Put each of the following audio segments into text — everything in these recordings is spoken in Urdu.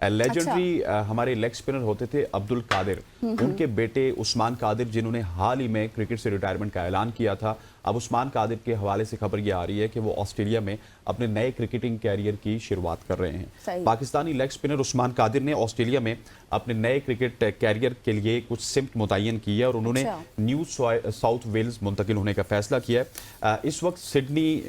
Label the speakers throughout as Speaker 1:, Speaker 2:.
Speaker 1: لیجنڈری ہمارے لیگ اسپنر ہوتے تھے عبد القادر، ان کے بیٹے عثمان قادر جنہوں نے حال ہی میں کرکٹ سے ریٹائرمنٹ کا اعلان کیا تھا، اب عثمان قادر کے حوالے سے خبر یہ آ رہی ہے کہ وہ آسٹریلیا میں اپنے نئے کرکٹنگ کیریئر کی شروعات کر رہے ہیں۔ پاکستانی لیگ اسپنر عثمان قادر نے آسٹریلیا میں اپنے نئے کرکٹ کیریئر کے لیے کچھ سمت متعین کی ہے اور انہوں نے نیو ساؤتھ ویلز منتقل ہونے کا فیصلہ کیا ہے۔ اس وقت سڈنی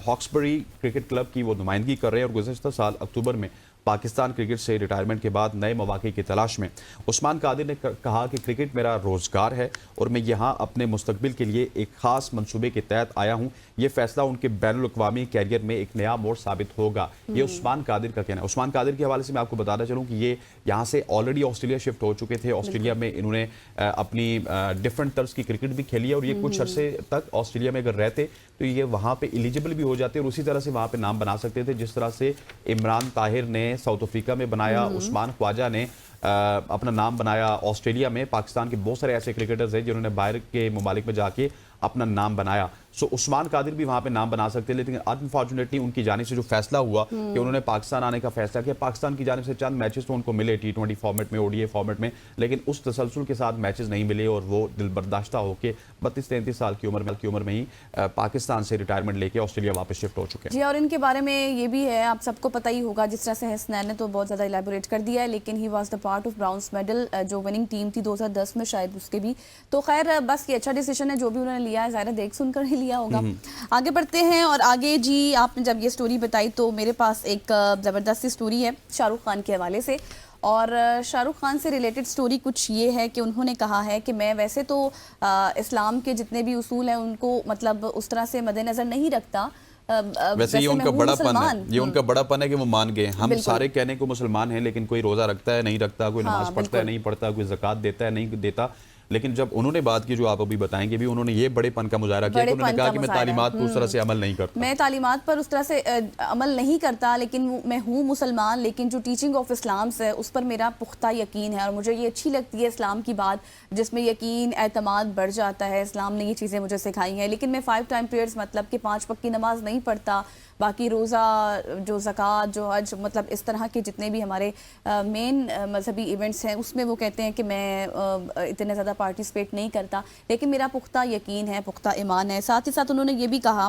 Speaker 1: ہاکسبری کرکٹ کلب کی وہ نمائندگی کر رہے ہیں اور گزشتہ سال اکتوبر میں پاکستان کرکٹ سے ریٹائرمنٹ کے بعد نئے مواقع کی تلاش میں عثمان قادر نے کہا کہ کرکٹ میرا روزگار ہے اور میں یہاں اپنے مستقبل کے لیے ایک خاص منصوبے کے تحت آیا ہوں، یہ فیصلہ ان کے بین الاقوامی کیریئر میں ایک نیا موڑ ثابت ہوگا، یہ عثمان قادر کا کہنا ہے۔ عثمان قادر کے حوالے سے میں آپ کو بتانا چلوں کہ یہ یہاں سے آلریڈی آسٹریلیا شفٹ ہو چکے تھے، آسٹریلیا میں انہوں نے اپنی ڈیفرنٹ طرز کی کرکٹ بھی کھیلی ہے اور یہ کچھ عرصے تک آسٹریلیا میں اگر رہتے تو یہ وہاں پہ ایلیجبل بھی ہو جاتے اور اسی طرح سے وہاں پہ نام بنا سکتے تھے جس طرح سے عمران طاہر نے ساؤتھ افریقہ میں بنایا، عثمان خواجہ نے اپنا نام بنایا آسٹریلیا میں۔ پاکستان کے بہت سارے ایسے کرکٹرز ہیں جنہوں نے باہر کے ممالک میں جا کے اپنا نام بنایا، سو عثمان قادر بھی وہاں پہ نام بنا سکتے ہیں، لیکن انفارچونیٹلی ان کی جانب سے جو فیصلہ ہوا کہ انہوں نے پاکستان آنے کا فیصلہ کیا، پاکستان کی جانب سے چند میچز تو ان کو ملے T20 فارمیٹ میں، ODI فارمیٹ میں، لیکن اس تسلسل کے ساتھ میچز نہیں ملے اور وہ دل برداشتہ ہو کے 32-33 سال کی عمر میں ہی پاکستان سے ریٹائرمنٹ لے کے آسٹریلیا واپس شفٹ ہو چکے ہیں۔
Speaker 2: جی، اور ان کے بارے میں یہ بھی ہے، آپ سب کو پتہ ہی ہوگا، جس طرح سے حسنین نے تو بہت زیادہ الیبوریٹ کر دیا ہے، لیکن he was the part of bronze medal جو وننگ ٹیم تھی 2010 میں شاید اس کے بھی، تو خیر بس یہ اچھا ڈیسیشن ہے جو بھی انہوں نے لیا ہے، ظاہر دیکھ سن کر ہی لیا ہوگا۔ آگے بڑھتے ہیں اور آگے جی آپ نے جب یہ سٹوری بتائی تو میرے پاس ایک زبردستی سٹوری ہے شاہ رخ خان کے حوالے سے، اور شاہ رخ خان سے ریلیٹڈ سٹوری کچھ یہ ہے کہ انہوں نے کہا ہے کہ میں ویسے تو اسلام کے جتنے بھی اصول ہیں ان کو مطلب اس طرح سے مد نظر نہیں رکھتا،
Speaker 1: ویسے یہ ان کا بڑا پن ہے، یہ ان کا بڑا پن ہے کہ وہ مان گئے، ہم سارے کہنے کو مسلمان ہیں لیکن کوئی روزہ رکھتا ہے نہیں رکھتا، کوئی نماز پڑھتا ہے نہیں پڑھتا، کوئی زکوٰۃ دیتا ہے نہیں دیتا، لیکن جب انہوں نے بات کی جو آپ ابھی بتائیں گے بھی، انہوں نے یہ بڑے پن کا مظاہرہ کیا کہ انہوں نے کہا کہ میں تعلیمات پر اس طرح سے عمل نہیں کرتا،
Speaker 2: میں تعلیمات پر اس طرح سے عمل نہیں کرتا، لیکن میں ہوں مسلمان، لیکن جو ٹیچنگ آف اسلام ہے اس پر میرا پختہ یقین ہے اور مجھے یہ اچھی لگتی ہے اسلام کی بات جس میں یقین اعتماد بڑھ جاتا ہے، اسلام نے یہ چیزیں مجھے سکھائی ہیں، لیکن میں 5 ٹائم پریئرز مطلب کہ 5 وقت کی نماز نہیں پڑھتا، باقی روزہ جو زکوٰۃ جو حج مطلب اس طرح کے جتنے بھی ہمارے مین مذہبی ایونٹس ہیں اس میں وہ کہتے ہیں کہ میں اتنے زیادہ پارٹیسپیٹ نہیں کرتا، لیکن میرا پختہ یقین ہے، پختہ ایمان ہے۔ ساتھ ہی ساتھ انہوں نے یہ بھی کہا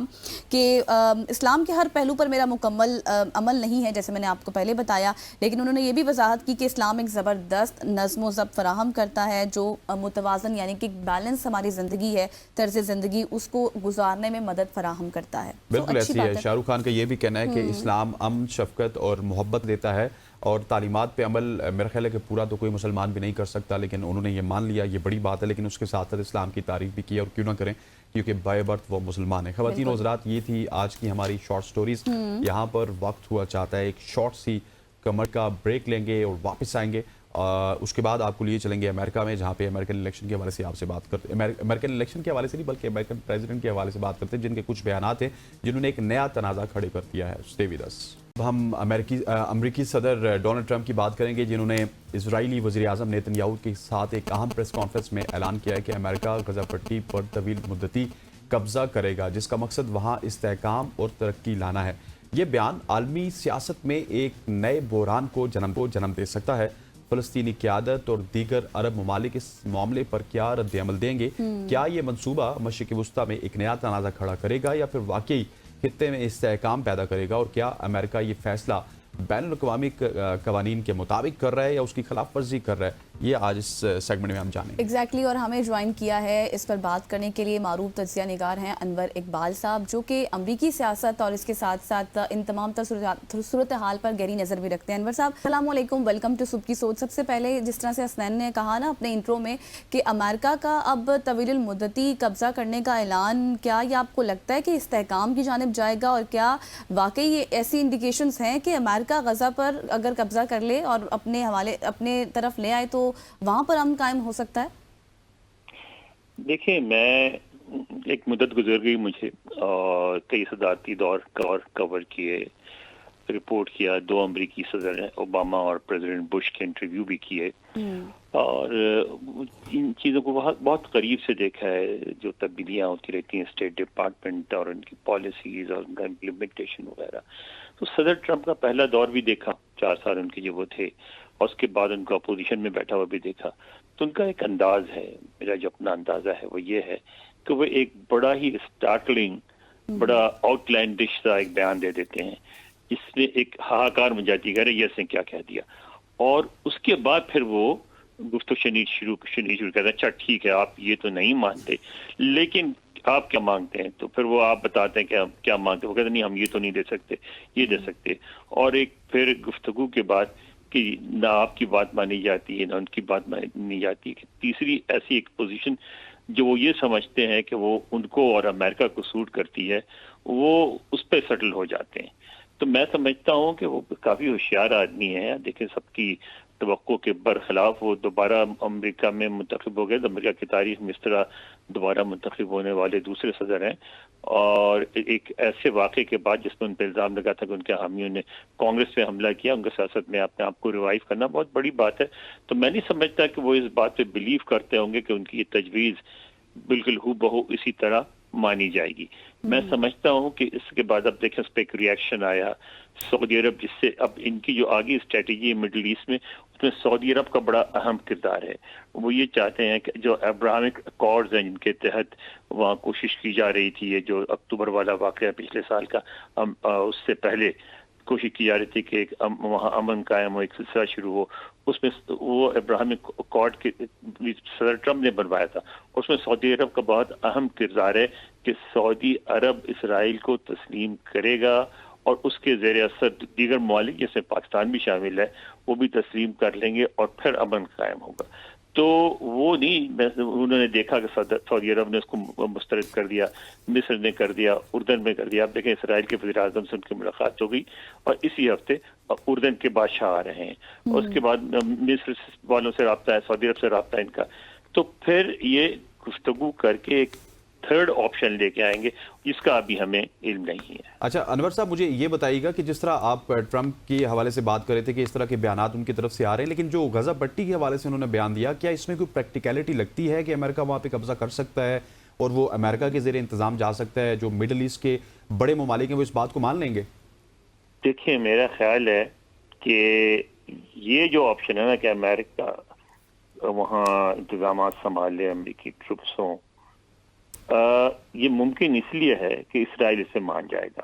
Speaker 2: کہ اسلام کے ہر پہلو پر میرا مکمل عمل نہیں ہے جیسے میں نے آپ کو پہلے بتایا، لیکن انہوں نے یہ بھی وضاحت کی کہ اسلام ایک زبردست نظم و ضبط فراہم کرتا ہے جو متوازن یعنی کہ بیلنس ہماری زندگی ہے، طرز زندگی، اس کو گزارنے میں مدد فراہم کرتا ہے۔
Speaker 1: بالکل ایسی ہے، شاہ رخ خان کا یہ بھی کہنا ہے کہ اسلام امن، شفقت اور محبت دیتا ہے اور تعلیمات پہ عمل میرا خیال ہے کہ پورا تو کوئی مسلمان بھی نہیں کر سکتا، لیکن انہوں نے یہ مان لیا، یہ بڑی بات ہے، لیکن اس کے ساتھ ساتھ اسلام کی تعریف بھی کی اور کیوں نہ کریں کیونکہ بائی برتھ وہ مسلمان ہیں۔ خواتین و حضرات، یہ تھی آج کی ہماری شارٹ سٹوریز، یہاں پر وقت ہوا چاہتا ہے ایک شارٹ سی کمر کا بریک لیں گے اور واپس آئیں گے، اس کے بعد آپ کو لیے چلیں گے امریکہ میں جہاں پہ امریکن الیکشن کے حوالے سے آپ سے بات کرتے ہیں، امریکن الیکشن کے حوالے سے نہیں بلکہ امریکن پریزیڈنٹ کے حوالے سے بات کرتے ہیں جن کے کچھ بیانات ہیں جنہوں نے ایک نیا تنازع کھڑے کر دیا ہے۔ Stay with us. اب ہم امریکی صدر ڈونلڈ ٹرمپ کی بات کریں گے جنہوں نے اسرائیلی وزیر اعظم نیتن یاہو کے ساتھ ایک اہم پریس کانفرنس میں اعلان کیا ہے کہ امریکہ غزہ پٹی پر طویل مدتی قبضہ کرے گا جس کا مقصد وہاں استحکام اور ترقی لانا ہے۔ یہ بیان عالمی سیاست میں ایک نئے بحران کو جنم دے سکتا ہے۔ فلسطینی قیادت اور دیگر عرب ممالک اس معاملے پر کیا رد عمل دیں گے؟ کیا یہ منصوبہ مشرق وسطیٰ میں ایک نیا تنازع کھڑا کرے گا یا پھر واقعی خطے میں استحکام پیدا کرے گا؟ اور کیا امریکہ یہ فیصلہ بین الاقوامی قوانین کے مطابق کر رہا ہے یا اس کی خلاف ورزی کر رہا ہے؟ یہ آج اس سیگمنٹ میں ہم جانیں گے۔
Speaker 2: ایگزیکٹلی، اور ہمیں جوائن کیا ہے اس پر بات کرنے کے لیے معروف تجزیہ نگار ہیں انور اقبال صاحب، جو کہ امریکی سیاست اور اس کے ساتھ ساتھ ان تمام تر صورتحال پر گہری نظر بھی رکھتے ہیں۔ انور صاحب السلام علیکم، ویلکم ٹو صبح کی سوچ۔ سب سے پہلے جس طرح سے حسنین نے کہا نا اپنے انٹرو میں کہ امریکہ کا اب طویل المدتی قبضہ کرنے کا اعلان، کیا یہ آپ کو لگتا ہے کہ استحکام کی جانب جائے گا اور کیا واقعی یہ ایسی انڈیکیشنز ہیں کہ امریکہ غزہ پر اگر قبضہ کر لے اور اپنے طرف لے آئے تو وہاں پر امن قائم ہو سکتا ہے؟
Speaker 3: دیکھیں، میں ایک مدت گزر گئی مجھے اور کئی صدارتی دور کور کیے، رپورٹ کیا، 2 امریکی صدر اوباما اور پریزیڈنٹ بش کے انٹرویو بھی کیے اور ان چیزوں کو بہت قریب سے دیکھا ہے، جو تبدیلیاں ہوتی رہتی ہیں اسٹیٹ ڈپارٹمنٹ اور ان کی پالیسیز اور ان کا امپلیمنٹیشن وغیرہ۔ تو صدر ٹرمپ کا پہلا دور بھی دیکھا 4 سال ان کے جو وہ تھے اور اس کے بعد ان کو اپوزیشن میں بیٹھا ہوا بھی دیکھا تو ان کا ایک انداز ہے, میرا جو اپنا اندازہ ہے وہ یہ ہے کہ وہ ایک بڑا ہی اسٹارٹلنگ بڑا آؤٹ لینڈش سا ایک بیان دے دیتے ہیں جس میں ایک ہاہاکار مچ جاتی ہے یہ اس نے کیا کہہ دیا, اور اس کے بعد پھر وہ گفتگو شروع کرتے ہیں. اچھا ٹھیک ہے آپ یہ تو نہیں مانتے لیکن آپ کیا مانگتے ہیں, تو پھر وہ آپ بتاتے ہیں کہ ہم کیا مانگتے ہیں, وہ کہتے ہیں نہیں ہم یہ تو نہیں دے سکتے یہ دے سکتے, اور ایک پھر گفتگو کے بعد کہ نہ آپ کی بات مانی جاتی ہے نہ ان کی بات مانی جاتی ہے. تیسری ایسی ایک پوزیشن جو وہ یہ سمجھتے ہیں کہ وہ ان کو اور امریکہ کو سوٹ کرتی ہے وہ اس پہ سیٹل ہو جاتے ہیں. تو میں سمجھتا ہوں کہ وہ کافی ہوشیار آدمی ہے. دیکھیں سب کی توقع کے برخلاف وہ دوبارہ امریکہ میں منتخب ہو گئے. امریکہ کی تاریخ میں اس طرح دوبارہ منتخب ہونے والے دوسرے صدر ہیں, اور ایک ایسے واقعے کے بعد جس میں ان پہ الزام لگا تھا کہ ان کے حامیوں نے کانگریس پہ حملہ کیا, ان کی سیاست میں اپنے آپ کو ریوائیو کرنا بہت بڑی بات ہے. تو میں نہیں سمجھتا کہ وہ اس بات پہ بلیو کرتے ہوں گے کہ ان کی یہ تجویز بالکل ہو بہو اسی طرح مانی جائے گی. میں سمجھتا ہوں کہ اس کے بعد اب دیکھیں اس پہ ایک ریئیکشن آیا سعودی عرب, جس سے اب ان کی جو آگے اسٹریٹجی ہے مڈل ایسٹ میں اس میں سعودی عرب کا بڑا اہم کردار ہے. وہ یہ چاہتے ہیں کہ جو ابراہمک اکارڈز ہیں جن کے تحت وہاں کوشش کی جا رہی تھی, یہ جو اکتوبر والا واقعہ پچھلے سال کا, اس سے پہلے کوشش کی جا رہی تھی کہ ایک وہاں امن قائم ہو, ایک سلسلہ شروع ہو, اس میں وہ ابراہمک اکارڈ کے صدر ٹرمپ نے بنوایا تھا. اس میں سعودی عرب کا بہت اہم کردار ہے کہ سعودی عرب اسرائیل کو تسلیم کرے گا اور اس کے زیر اثر دیگر ممالک جس میں پاکستان بھی شامل ہے وہ بھی تسلیم کر لیں گے اور پھر امن قائم ہوگا. تو وہ نہیں, انہوں نے دیکھا کہ سعودی عرب نے اس کو مسترد کر دیا, مصر نے کر دیا, اردن میں کر دیا. اب دیکھیں اسرائیل کے وزیر اعظم سے ان کی ملاقات ہو گئی اور اسی ہفتے اردن کے بادشاہ آ رہے ہیں, اور اس کے بعد مصر والوں سے رابطہ ہے, سعودی عرب سے رابطہ ہے ان کا. تو پھر یہ گفتگو کر کے ایک تھرڈ آپشن لے کے آئیں گے جس کا ابھی ہمیں علم نہیں ہے.
Speaker 1: اچھا انور صاحب مجھے یہ بتائیے گا کہ جس طرح آپ ٹرمپ کے حوالے سے بات کر رہے تھے کہ اس طرح کے بیانات ان کی طرف سے آ رہے ہیں, لیکن جو غزہ پٹی کے حوالے سے انہوں نے بیان دیا, کیا اس میں کوئی پریکٹیکلٹی لگتی ہے کہ امریکہ وہاں پہ قبضہ کر سکتا ہے اور وہ امریکہ کے زیر انتظام جا سکتا ہے, جو مڈل ایسٹ کے بڑے ممالک ہیں وہ اس بات کو مان لیں گے؟
Speaker 3: دیکھیں میرا خیال ہے کہ یہ جو آپشن ہے نا کہ امریکہ وہاں انتظامات سنبھال لے, امریکی ٹروپس ہوں, یہ ممکن اس لیے ہے کہ اسرائیل اسے مان جائے گا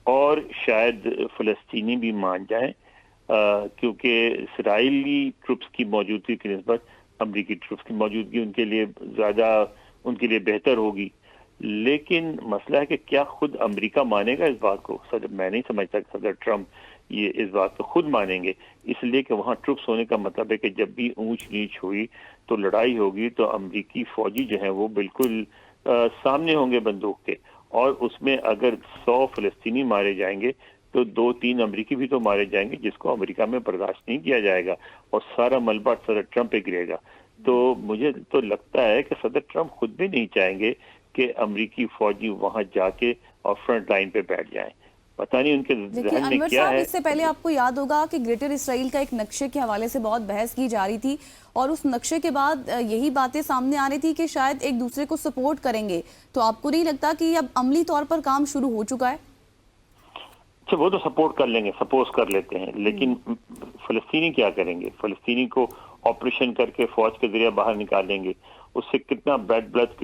Speaker 3: اور شاید فلسطینی بھی مان جائیں, کیونکہ اسرائیلی ٹروپس کی موجودگی کی نسبت امریکی ٹروپس کی موجودگی ان کے لیے زیادہ ان کے لیے بہتر ہوگی. لیکن مسئلہ ہے کہ کیا خود امریکہ مانے گا اس بات کو؟ میں نہیں سمجھتا کہ صدر ٹرمپ یہ اس بات کو خود مانیں گے, اس لیے کہ وہاں ٹروپس ہونے کا مطلب ہے کہ جب بھی اونچ نیچ ہوئی تو لڑائی ہوگی تو امریکی فوجی جو ہیں وہ بالکل سامنے ہوں گے بندوق کے, اور اس میں اگر 100 فلسطینی مارے جائیں گے تو 2-3 امریکی بھی تو مارے جائیں گے, جس کو امریکہ میں برداشت نہیں کیا جائے گا اور سارا ملبہ صدر ٹرمپ پہ گرے گا. تو مجھے تو لگتا ہے کہ صدر ٹرمپ خود بھی نہیں چاہیں گے کہ امریکی فوجی وہاں جا کے اور فرنٹ لائن پہ بیٹھ جائیں. پتہ نہیں ان کے ذہن میں کیا ہے.
Speaker 2: اس سے پہلے آپ کو یاد ہوگا کہ گریٹر اسرائیل کا ایک نقشے کے حوالے سے بہت بحث کی جا رہی تھی, اور اس نقشے کے بعد یہی باتیں سامنے آ رہی تھی کہ شاید ایک دوسرے کو سپورٹ کریں گے. تو آپ کو نہیں لگتا کہ اب عملی طور پر کام شروع ہو چکا ہے؟
Speaker 3: وہ تو سپورٹ کر لیں گے, سپوز کر لیتے ہیں, لیکن فلسطینی کیا کریں گے؟ فلسطینی کو آپریشن کر کے فوج کے ذریعے باہر نکالیں گے, اس سے کتنا بیڈ بلڈ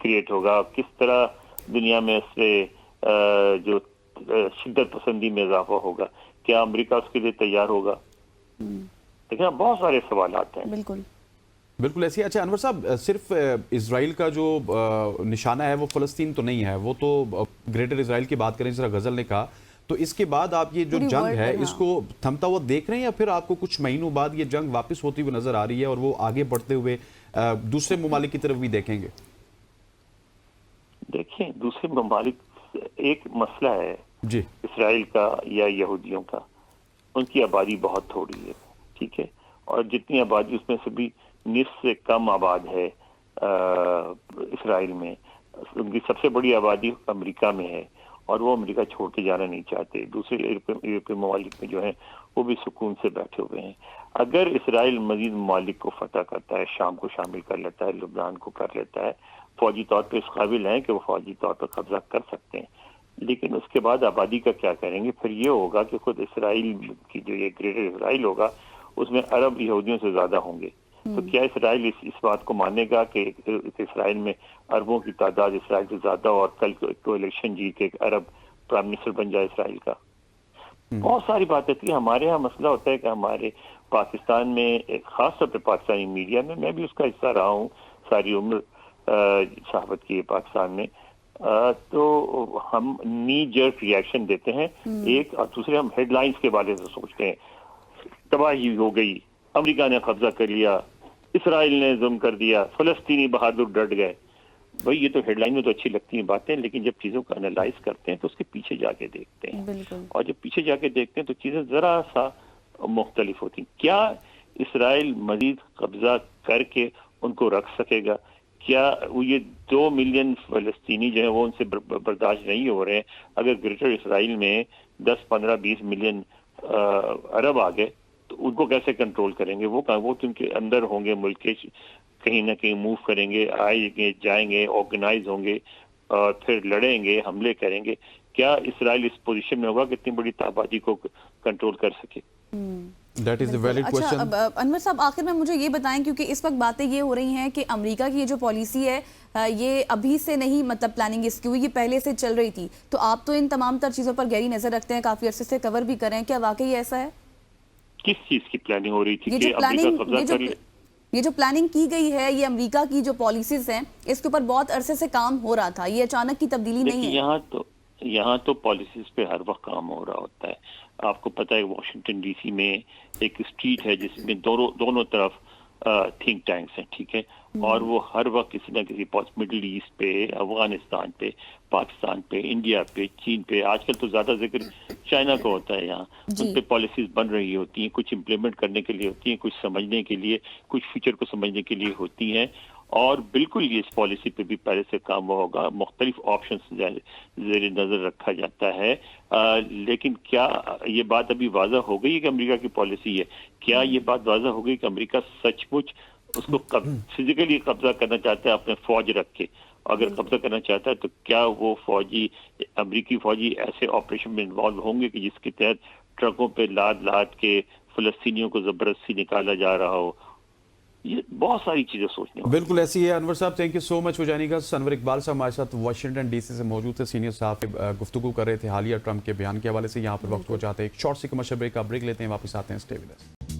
Speaker 3: کریٹ ہوگا, کس طرح دنیا میں اس سے جو شدت پسندی میں اضافہ ہوگا, کیا امریکہ اس کے لیے تیار ہوگا؟ دیکھنا بہت سارے سوالات ہیں.
Speaker 1: بالکل ایسی. اچھا انور صاحب, صرف اسرائیل کا جو نشانہ ہے وہ فلسطین تو نہیں ہے, وہ تو گریٹر اسرائیل کی بات کریں جس طرح غزل نے کہا, تو اس کے بعد آپ یہ جو جنگ ہے اس کو تھمتا ہوا دیکھ رہے ہیں یا پھر آپ کو کچھ مہینوں بعد یہ جنگ واپس ہوتی ہوئی نظر آ رہی ہے اور وہ آگے بڑھتے ہوئے دوسرے ممالک کی طرف بھی دیکھیں گے؟
Speaker 3: دیکھیں دوسرے ممالک, ایک مسئلہ ہے
Speaker 1: جی
Speaker 3: اسرائیل کا یا یہودیوں کا, ان کی آبادی بہت تھوڑی ہے, ٹھیک ہے, اور جتنی آبادی اس میں سے بھی نصف سے کم آباد ہے اسرائیل میں. ان کی سب سے بڑی آبادی امریکہ میں ہے اور وہ امریکہ چھوڑ کے جانا نہیں چاہتے. دوسرے یورپی ممالک میں جو ہیں وہ بھی سکون سے بیٹھے ہوئے ہیں. اگر اسرائیل مزید ممالک کو فتح کرتا ہے, شام کو شامل کر لیتا ہے, لبنان کو کر لیتا ہے, فوجی طور پہ اس قابل ہیں کہ وہ فوجی طور پر قبضہ کر سکتے ہیں, لیکن اس کے بعد آبادی کا کیا کریں گے؟ پھر یہ ہوگا کہ خود اسرائیل کی جو یہ گریٹر اسرائیل ہوگا اس میں عرب یہودیوں سے زیادہ ہوں گے. تو کیا اسرائیل اس بات کو مانے گا کہ اسرائیل میں عربوں کی تعداد اسرائیل سے زیادہ اور کل کو الیکشن جیت کے ایک عرب پرائم منسٹر بن جائے اسرائیل کا؟ بہت ساری باتیں تھی. ہمارے یہاں مسئلہ ہوتا ہے کہ ہمارے پاکستان میں خاص طور پہ پاکستانی میڈیا میں بھی اس کا حصہ رہا ہوں ساری عمر صحافت کی پاکستان میں، تو ہم نی جرک ریئیکشن دیتے ہیں ایک، اور دوسرے ہم ہیڈ لائنز کے بارے سے سوچتے ہیں. تباہی ہو گئی، امریکہ نے قبضہ کر لیا، اسرائیل نے ظلم کر دیا، فلسطینی بہادر ڈٹ گئے. بھائی یہ تو ہیڈ لائن میں تو اچھی لگتی ہیں باتیں، لیکن جب چیزوں کو انالائز کرتے ہیں تو اس کے پیچھے جا کے دیکھتے ہیں، اور جب پیچھے جا کے دیکھتے ہیں تو چیزیں ذرا سا مختلف ہوتی ہیں. کیا اسرائیل مزید قبضہ کر کے ان کو رکھ سکے گا؟ کیا یہ 2 ملین فلسطینی جو ہیں وہ ان سے برداشت نہیں ہو رہے ہیں؟ اگر گریٹر اسرائیل میں 10 15 20 ملین عرب آ گئے تو ان کو کیسے کنٹرول کریں گے؟ وہ تو ان کے اندر ہوں گے، ملک کے کہیں نہ کہیں موو کریں گے، آئیں گے جائیں گے، آرگنائز ہوں گے اور پھر لڑیں گے، حملے کریں گے. کیا اسرائیل اس پوزیشن میں ہوگا کہ اتنی بڑی آبادی کو کنٹرول کر سکے؟
Speaker 1: That is a valid question.
Speaker 2: اچھا انور صاحب، آخر میں مجھے یہ بتائیں، کیونکہ اس وقت باتیں یہ ہو رہی ہیں کہ امریکہ کی یہ جو پالیسی ہے یہ ابھی سے نہیں، مطلب پلاننگ اس کی ہوئی، یہ پہلے سے چل رہی تھی. تو آپ تو ان تمام تر چیزوں پر گہری نظر رکھتے ہیں، کافی عرصے سے کور بھی کر رہے ہیں، کیا واقعی ایسا ہے؟
Speaker 3: کس چیز کی پلاننگ ہو رہی تھی کہ امریکہ قبضہ کر لے؟
Speaker 2: یہ جو پلاننگ کی گئی ہے، یہ امریکہ کی جو پالیسیز ہیں اس کے اوپر بہت عرصے سے کام ہو رہا تھا، یہ اچانک کی تبدیلی نہیں ہے.
Speaker 3: یہاں تو پالیسیز پہ ہر وقت کام ہو رہا ہوتا ہے. آپ کو پتہ ہے واشنگٹن ڈی سی میں ایک اسٹریٹ ہے جس میں دونوں طرف تھنک ٹینکس ہیں، ٹھیک ہے، اور وہ ہر وقت کسی نہ کسی مڈل ایسٹ پہ، افغانستان پہ، پاکستان پہ، انڈیا پہ، چین پہ، آج کل تو زیادہ ذکر چائنا کا ہوتا ہے یہاں، ان پہ پالیسیز بن رہی ہوتی ہیں، کچھ امپلیمنٹ کرنے کے لیے ہوتی ہیں، کچھ سمجھنے کے لیے، کچھ فیوچر کو سمجھنے کے لیے ہوتی ہیں. اور بالکل یہ اس پالیسی پہ بھی پہلے سے کام ہوگا، مختلف آپشنز زیر نظر رکھا جاتا ہے. لیکن کیا یہ بات ابھی واضح ہو گئی ہے کہ امریکہ کی پالیسی ہے؟ کیا یہ بات واضح ہو گئی کہ امریکہ سچ مچ اس کو فزیکلی قبضہ کرنا چاہتا ہے اپنے فوج رکھ کے؟ اگر قبضہ کرنا چاہتا ہے تو کیا وہ امریکی فوجی ایسے آپریشن میں انوالو ہوں گے کہ جس کے تحت ٹرکوں پہ لاد کے فلسطینیوں کو زبردستی نکالا جا رہا ہو؟ یہ بہت ساری چیزیں سوچنے ہیں.
Speaker 1: بالکل ایسی ہے. انور صاحب تھینک یو سو مچ. ہو جانے کا انور اقبال صاحب ہمارے ساتھ واشنگٹن ڈی سی سے موجود تھے، سینئر صاحب گفتگو کر رہے تھے حالیہ ٹرمپ کے بیان کے حوالے سے. یہاں پر وقت ہو جاتے ہیں ایک شارٹ سی کمرشل بریک کا، بریک لیتے ہیں، واپس آتے ہیں. Stay with us.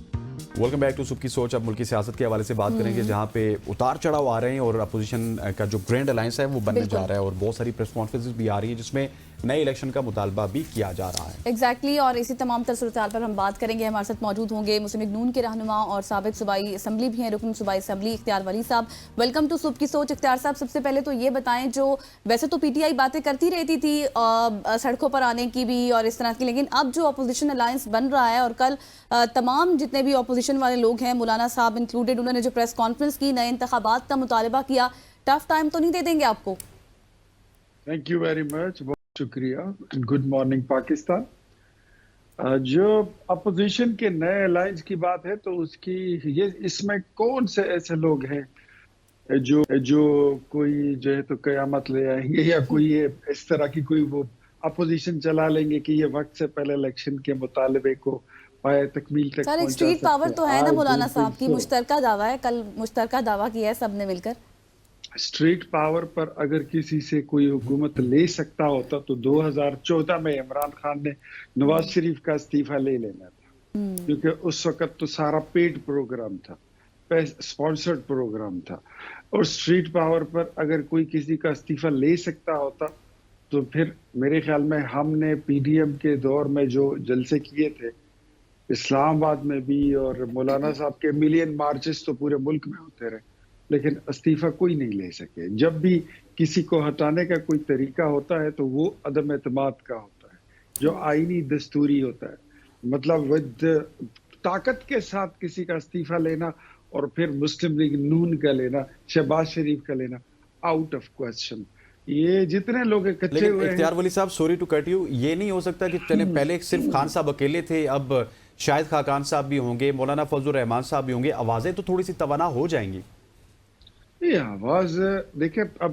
Speaker 1: Welcome back to صبح کی سوچ. اب ملکی سیاست کے حوالے سے بات کریں گے جہاں پہ اتار چڑھاؤ آ رہے ہیں اور اپوزیشن کا جو گرینڈ الائنس ہے وہ بننے جا رہا ہے، اور بہت ساری پریس کانفرنسز بھی آ رہی ہیں جس میں نئے الیکشن کا مطالبہ بھی کیا جا رہا ہے.
Speaker 2: ایگزیکٹلی. اور اسی تمام تر صورتحال پر ہم بات کریں گے. ہمارے ساتھ موجود ہوں گے مسلم لیگ نون کے رہنما اور سابق صوبائی اسمبلی بھی ہیں، رکن صوبائی اسمبلی اختیار ولی صاحب. ویلکم ٹو صبح کی سوچ. اختیار صاحب، سب سے پہلے تو یہ بتائیں، جو ویسے تو پی ٹی آئی باتیں کرتی رہتی تھی سڑکوں پر آنے کی بھی اور اس طرح کی، لیکن اب جو اپوزیشن الائنس بن رہا ہے اور کل تمام جتنے بھی اپوزیشن والے لوگ ہیں، مولانا صاحب انکلوڈیڈ، انہوں نے جو پریس کانفرنس کی، نئے انتخابات کا مطالبہ کیا، ٹف ٹائم تو نہیں دے دیں گے آپ کو؟
Speaker 4: تھینک یو ویری مچ، بہت شکریہ. Good morning Pakistan. جو اپوزیشن کے نئے الائنس کی بات ہے تو اس میں کون سے ایسے لوگ ہیں جو کوئی جو ہے تو قیامت لے آئیں گے، یا کوئی اس طرح کی کوئی وہ اپوزیشن چلا لیں گے کہ یہ وقت سے پہلے الیکشن کے مطالبے کو پائے تکمیل تک پہنچا سکتے ہیں؟
Speaker 2: اسٹریٹ پاور تو ہے نا مولانا صاحب کی، مشترکہ دعویٰ ہے، کل مشترکہ دعویٰ کیا ہے سب نے مل کر.
Speaker 4: اسٹریٹ پاور پر اگر کسی سے کوئی حکومت لے سکتا ہوتا تو 2014 میں عمران خان نے نواز شریف کا استعفیٰ لے لینا تھا، کیونکہ اس وقت تو سارا پیڈ پروگرام تھا، اسپانسرڈ پروگرام تھا. اور اسٹریٹ پاور پر اگر کوئی کسی کا استعفیٰ لے سکتا ہوتا تو پھر میرے خیال میں ہم نے پی ڈی ایم کے دور میں جو جلسے کیے تھے اسلام آباد میں بھی، اور مولانا صاحب کے ملین مارچز تو پورے ملک میں ہوتے رہے، لیکن استعفیٰ کوئی نہیں لے سکے. جب بھی کسی کو ہٹانے کا کوئی طریقہ ہوتا ہے تو وہ عدم اعتماد کا ہوتا ہے، جو آئینی دستوری ہوتا ہے. مطلب طاقت کے ساتھ کسی کا استعفیٰ لینا اور پھر مسلم لیگ نون کا لینا، شہباز شریف کا لینا، آؤٹ آف کوسچن. یہ جتنے لوگ اکٹھے ہوئے ہیں.
Speaker 1: اختیار ولی صاحب سوری ٹو کٹ یو، یہ نہیں ہو سکتا کہ چلیں پہلے صرف خان صاحب اکیلے تھے، اب شاہد خاقان صاحب بھی ہوں گے، مولانا فضل الرحمان صاحب بھی ہوں گے، آوازیں تو تھوڑی سی توانا ہو جائیں گی.
Speaker 4: یہ آواز دیکھیں، اب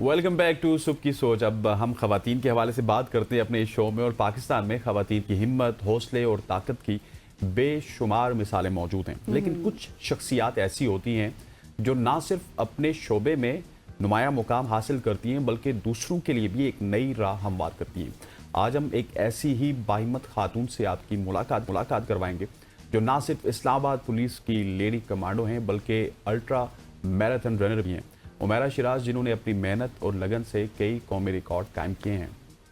Speaker 1: ویلکم بیک ٹو صبح کی سوچ. اب ہم خواتین کے حوالے سے بات کرتے ہیں اپنے اس شو میں, اور پاکستان میں خواتین کی ہمت, حوصلے اور طاقت کی بے شمار مثالیں موجود ہیں, لیکن کچھ شخصیات ایسی ہوتی ہیں جو نہ صرف اپنے شعبے میں نمایاں مقام حاصل کرتی ہیں بلکہ دوسروں کے لیے بھی ایک نئی راہ ہموار کرتی ہیں. آج ہم ایک ایسی ہی باہمت خاتون سے آپ کی ملاقات کروائیں گے جو نہ صرف اسلام آباد پولیس کی لیڈی کمانڈو ہیں بلکہ الٹرا میراتھن رنر بھی ہیں, عمیرہ شیراز, جنہوں نے اپنی محنت اور لگن سے کئی قومی ریکارڈ قائم کیے ہیں.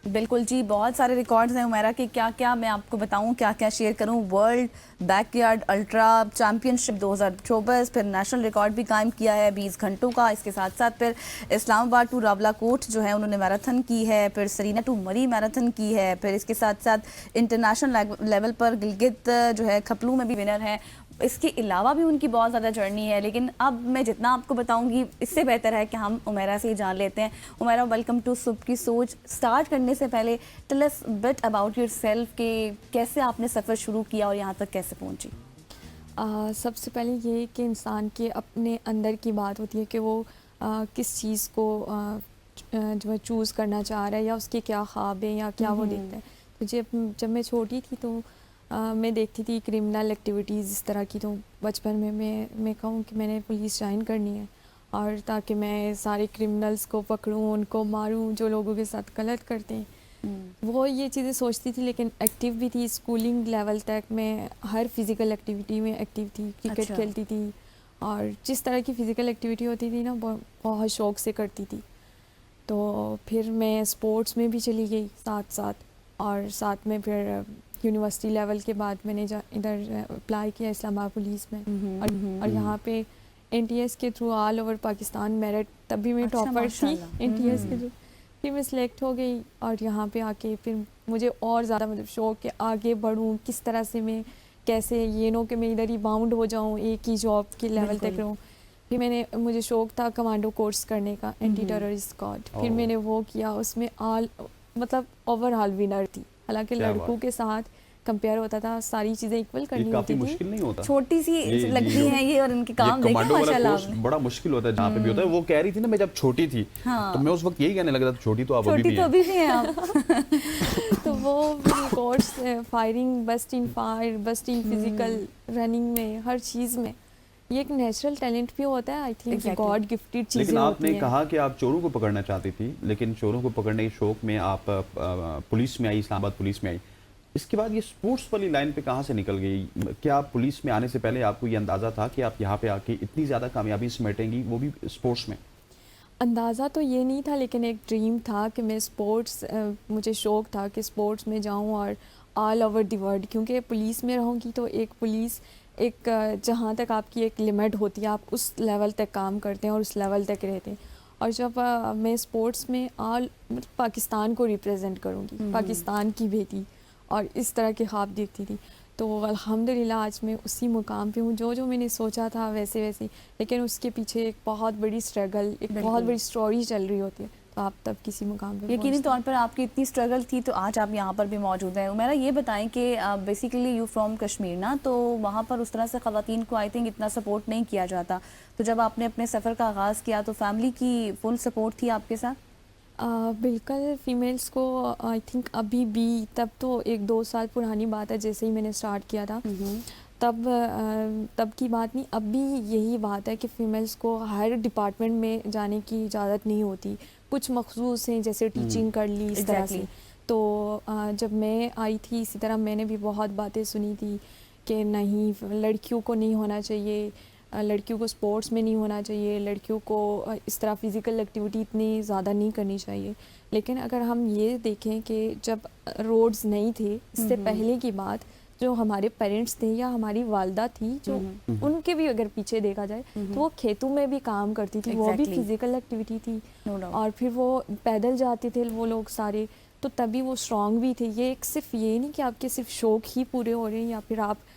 Speaker 2: بالکل جی, بہت سارے ریکارڈز ہیں عمیرہ کے, کیا میں آپ کو بتاؤں, کیا شیئر کروں. World backyard ultra championship 2024, پھر نیشنل ریکارڈ بھی قائم کیا ہے 20 گھنٹوں کا. اس کے ساتھ ساتھ پھر اسلام آباد ٹو راولا کوٹ جو ہے انہوں نے میراتھن کی ہے, پھر سرینا ٹو مری میراتھن کی ہے, پھر اس کے ساتھ ساتھ انٹرنیشنل لیول پر گلگت جو ہے کھپلو میں بھی ونر ہے. اس کے علاوہ بھی ان کی بہت زیادہ جرنی ہے, لیکن اب میں جتنا آپ کو بتاؤں گی اس سے بہتر ہے کہ ہم عمیرہ سے ہی جان لیتے ہیں. عمیرہ, ویلکم ٹو صبح کی سوچ. سٹارٹ کرنے سے پہلے tell us bit about yourself, کہ کیسے آپ نے سفر شروع کیا اور یہاں تک کیسے پہنچی.
Speaker 5: سب سے پہلے یہ کہ انسان کے اپنے اندر کی بات ہوتی ہے کہ وہ کس چیز کو جو ہے چوز کرنا چاہ رہا ہے, یا اس کے کیا خواب ہیں یا کیا وہ دیکھتا ہے. تو جب میں چھوٹی تھی تو میں دیکھتی تھی کرمنل ایکٹیویٹیز اس طرح کی, تو بچپن میں میں کہوں کہ میں نے پولیس جوائن کرنی ہے, اور تاکہ میں سارے کرمنلز کو پکڑوں, ان کو ماروں جو لوگوں کے ساتھ غلط کرتے ہیں. وہ یہ چیزیں سوچتی تھی, لیکن ایکٹیو بھی تھی. اسکولنگ لیول تک میں ہر فزیکل ایکٹیویٹی میں ایکٹیو تھی. کرکٹ کھیلتی تھی, اور جس طرح کی فزیکل ایکٹیویٹی ہوتی تھی نا بہت شوق سے کرتی تھی. تو پھر میں اسپورٹس میں بھی چلی گئی ساتھ, اور ساتھ میں پھر یونیورسٹی لیول کے بعد میں نے ادھر اپلائی کیا اسلام آباد پولیس میں, اور یہاں پہ این ٹی ایس کے through all over Pakistan merit, تب بھی میں ٹاپر تھی این ٹی ایس کے تھرو. پھر میں سلیکٹ ہو گئی, اور یہاں پہ آ کے پھر مجھے اور زیادہ شوق کہ آگے بڑھوں, کس طرح سے میں کیسے یہ نو کہ میں ادھر ہی باؤنڈ ہو جاؤں, ایک ہی جاب کے لیول تک رہوں. پھر مجھے شوق تھا کمانڈو کورس کرنے کا, اینٹی ٹیررسٹ اسکواڈ. پھر میں نے وہ کیا, اس میں اوور آل ونر تھی. حالانکہ لڑکوں کے ساتھ کمپیئر ہوتا تھا, ساری چیزیں ایکول کرنی ہوتی تھی.
Speaker 1: مشکل نہیں ہوتا,
Speaker 2: چھوٹی سی لگتی ہیں یہ, اور ان کے کام دیکھیں ماشاءاللہ
Speaker 1: بڑا مشکل ہوتا ہے جہاں پہ بھی ہوتا ہے. وہ کہہ رہی تھی نا, میں جب چھوٹی تھی تو میں اس وقت یہی کہنے لگا تھا چھوٹی تو آپ ابھی بھی ہیں آپ.
Speaker 5: تو وہ course firing, best in fire, best in physical, running میں, ہر چیز میں یہ ایک نیچرل ٹیلنٹ بھی ہوتا ہے. آئی تھنک گاڈ گفٹڈ چیزیں.
Speaker 1: لیکن آپ نے کہا کہ آپ چوروں کو پکڑنا چاہتی تھی, لیکن چوروں کو پکڑنے کے شوق میں آپ پولیس میں آئی, اسلام آباد پولیس میں آئی. اس کے بعد یہ سپورٹس والی لائن پہ کہاں سے نکل گئی؟ کیا پولیس میں آنے سے پہلے آپ کو یہ اندازہ تھا کہ آپ یہاں پہ آ کے اتنی زیادہ کامیابی سمیٹیں گی, وہ بھی سپورٹس میں؟
Speaker 5: اندازہ تو یہ نہیں تھا, لیکن ایک ڈریم تھا کہ میں سپورٹس, مجھے شوق تھا کہ سپورٹس میں جاؤں اور آل اوور دی ورلڈ. کیونکہ پولیس میں رہوں گی تو ایک جہاں تک آپ کی ایک لمٹ ہوتی ہے, آپ اس لیول تک کام کرتے ہیں اور اس لیول تک رہتے ہیں. اور جب میں سپورٹس میں پاکستان کو ریپریزنٹ کروں گی, پاکستان کی بیٹی, اور اس طرح کے خواب دیکھتی تھی. تو الحمدللہ آج میں اسی مقام پہ ہوں, جو میں نے سوچا تھا ویسے, لیکن اس کے پیچھے ایک بہت بڑی اسٹرگل, ایک بہت بڑی اسٹوری چل رہی ہوتی ہے, تو آپ تب کسی مقام پہ
Speaker 2: یقینی طور پر آپ کی اتنی اسٹرگل تھی تو آج آپ یہاں پر بھی موجود ہیں. عمیرہ, یہ بتائیں کہ بیسیکلی یو فرام کشمیر نا, تو وہاں پر اس طرح سے خواتین کو آئی تھنک اتنا سپورٹ نہیں کیا جاتا. تو جب آپ نے اپنے سفر کا آغاز کیا تو فیملی کی فل سپورٹ تھی آپ کے ساتھ؟
Speaker 5: بالکل. فیمیلز کو آئی تھنک ابھی بھی, تب تو 1-2 سال پرانی بات ہے جیسے ہی میں نے اسٹارٹ کیا تھا, تب کی بات نہیں, اب بھی یہی بات ہے کہ فیمیلز کو ہر ڈپارٹمنٹ میں جانے کی اجازت نہیں ہوتی. کچھ مخصوص ہیں جیسے ٹیچنگ کر لی اس طرح سے. تو جب میں آئی تھی اسی طرح میں نے بھی بہت باتیں سنی تھی کہ نہیں, لڑکیوں کو نہیں ہونا چاہیے, لڑکیوں کو سپورٹس میں نہیں ہونا چاہیے, لڑکیوں کو اس طرح فزیکل ایکٹیویٹی اتنی زیادہ نہیں کرنی چاہیے. لیکن اگر ہم یہ دیکھیں کہ جب روڈز نہیں تھے, اس سے پہلے کی بات, جو ہمارے پیرنٹس تھے یا ہماری والدہ تھی, جو ان کے بھی اگر پیچھے دیکھا جائے تو وہ کھیتوں میں بھی کام کرتی تھی, وہ بھی فزیکل ایکٹیویٹی تھی, اور پھر وہ پیدل جاتے تھے وہ لوگ سارے, تو تبھی وہ اسٹرانگ بھی تھے. یہ ایک صرف یہ نہیں کہ آپ کے صرف شوق ہی پورے ہو رہے ہیں یا پھر آپ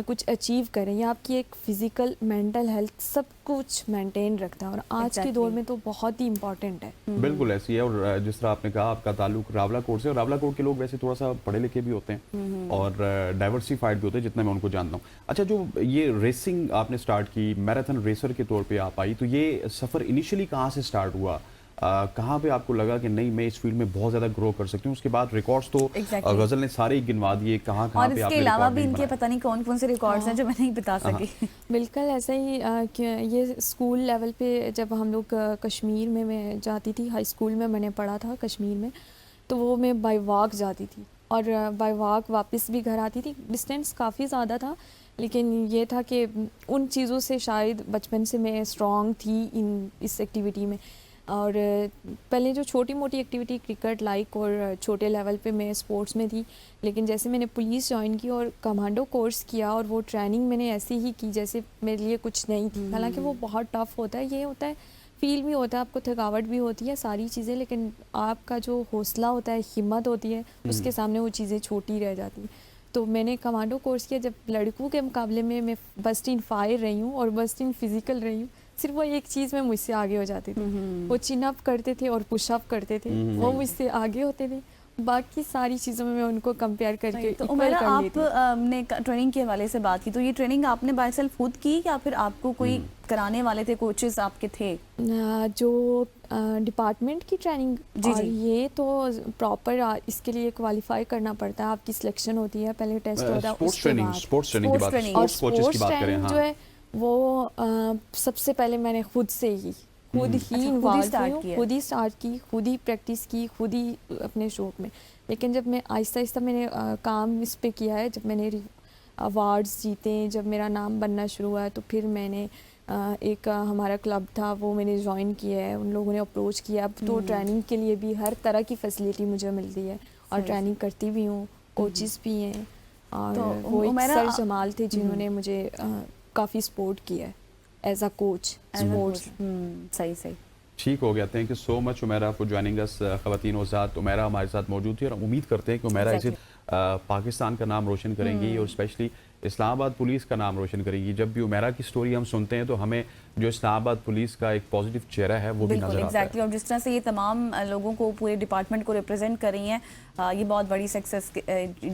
Speaker 5: کچھ اچیو کریں, یا آپ کی ایک فزیکل مینٹل ہیلتھ سب کچھ مینٹین رکھتا ہے, اور آج کے دور میں تو بہت ہی امپورٹنٹ ہے.
Speaker 1: بالکل ایسی ہے. اور جس طرح آپ نے کہا آپ کا تعلق راولا کوٹ سے, اور راولا کوٹ کے لوگ ویسے تھوڑا سا پڑھے لکھے بھی ہوتے ہیں اور ڈائیورسیفائڈ بھی ہوتے ہیں جتنا میں ان کو جانتا ہوں. اچھا, جو یہ ریسنگ آپ نے سٹارٹ کی, میراتھن ریسر کے طور پہ آپ آئی, تو یہ سفر انیشلی کہاں سے سٹارٹ ہوا کہاں پہ آپ کو لگا کہ نہیں میں اس فیلڈ میں بہت زیادہ گرو کر سکتی ہوں؟ اس کے بعد ریکارڈز تو غزل نے سارے ہی گنوا دیے، کہاں
Speaker 2: اور
Speaker 1: پہ
Speaker 2: اس
Speaker 1: آپ
Speaker 2: کے
Speaker 1: نے
Speaker 2: علاوہ
Speaker 1: ریکارڈ
Speaker 2: بھی
Speaker 1: نہیں
Speaker 2: ان کے
Speaker 1: بنائے؟
Speaker 2: پتہ نہیں کون کون سے ریکارڈز ہیں جو میں نہیں بتا سکی.
Speaker 5: بالکل ایسا ہی کہ یہ اسکول لیول پہ جب ہم لوگ کشمیر میں جاتی تھی، ہائی اسکول میں نے پڑھا تھا کشمیر میں، تو وہ میں بائی واک جاتی تھی اور بائی واک واپس بھی گھر آتی تھی. ڈسٹینس کافی زیادہ تھا، لیکن یہ تھا کہ ان چیزوں سے شاید بچپن سے میں اسٹرانگ تھی اس ایکٹیویٹی میں. اور پہلے جو چھوٹی موٹی ایکٹیویٹی کرکٹ لائک اور چھوٹے لیول پہ میں اسپورٹس میں تھی، لیکن جیسے میں نے پولیس جوائن کی اور کمانڈو کورس کیا اور وہ ٹریننگ میں نے ایسی ہی کی جیسے میرے لیے کچھ نہیں تھی. حالانکہ وہ بہت ٹف ہوتا ہے، یہ ہوتا ہے فیل بھی ہوتا ہے، آپ کو تھکاوٹ بھی ہوتی ہے ساری چیزیں، لیکن آپ کا جو حوصلہ ہوتا ہے، ہمت ہوتی ہے، اس کے سامنے وہ چیزیں چھوٹی رہ جاتی ہیں. تو میں نے کمانڈو کورس کیا. جب لڑکوں کے مقابلے میں بسٹ ان فائر رہی ہوں اور بسٹ ان فزیکل رہی ہوں، صرف وہ ایک چیز میں مجھ سے آگے ہو جاتے تھے. وہ چن اپ کرتے تھے اور پش اپ کرتے تھے، وہ مجھ سے آگے ہوتے تھے. باقی ساری چیزوں میں ان کو کمپیئر کر کے
Speaker 2: تو عمیرہ، آپ نے ٹریننگ کے حوالے سے بات کی، تو یہ ٹریننگ آپ نے بائی سیلف خود کی یا پھر آپ کو کوئی کرانے والے تھے، کوچز آپ کے تھے؟
Speaker 5: جو ڈپارٹمنٹ کی ٹریننگ اور یہ تو پراپر اس کے لیے کوالیفائی کرنا پڑتا ہے، آپ کی سلیکشن ہوتی ہے، پہلے ٹیسٹ ہوتا ہے، اس کے بعد
Speaker 1: اسپورٹس ٹریننگ کی بات، اسپورٹس کوچز کی بات کریں.
Speaker 5: جو ہے وہ سب سے پہلے میں نے خود سے ہی خود ہی اسٹارٹ کی، خود ہی پریکٹس کی، خود ہی اپنے شوق میں. لیکن جب میں آہستہ آہستہ میں نے کام اس پہ کیا ہے، جب میں نے ایوارڈز جیتے، جب میرا نام بننا شروع ہوا ہے، تو پھر میں نے ایک ہمارا کلب تھا وہ میں نے جوائن کیا ہے، ان لوگوں نے اپروچ کیا. اب تو ٹریننگ کے لیے بھی ہر طرح کی فیسلٹی مجھے ملتی ہے اور ٹریننگ کرتی بھی ہوں، کوچز بھی ہیں. اور وہ ایک سر جمال تھے جنہوں نے مجھے کافی سپورٹ کیا ہے ایز اے کوچ اسپورٹس.
Speaker 2: صحیح
Speaker 1: ٹھیک ہو گیا. Thank you so much Umaira for joining اس. خواتین و ذات، عمیرہ ہمارے ساتھ موجود تھی اور امید کرتے ہیں کہ عمیرہ اسے پاکستان کا نام روشن کریں گی اور اسپیشلی اسلام آباد پولیس کا نام روشن کریں گی. جب بھی عمیرہ کی سٹوری ہم سنتے ہیں تو ہمیں جو اسلام آباد پولیس کا ایک پازیٹیو چہرہ ہے وہ بھی نظر آتا ہے.
Speaker 2: اور جس طرح سے یہ تمام لوگوں کو، پورے ڈپارٹمنٹ کو ریپرزینٹ کر رہی ہیں، یہ بہت بڑی سکسیس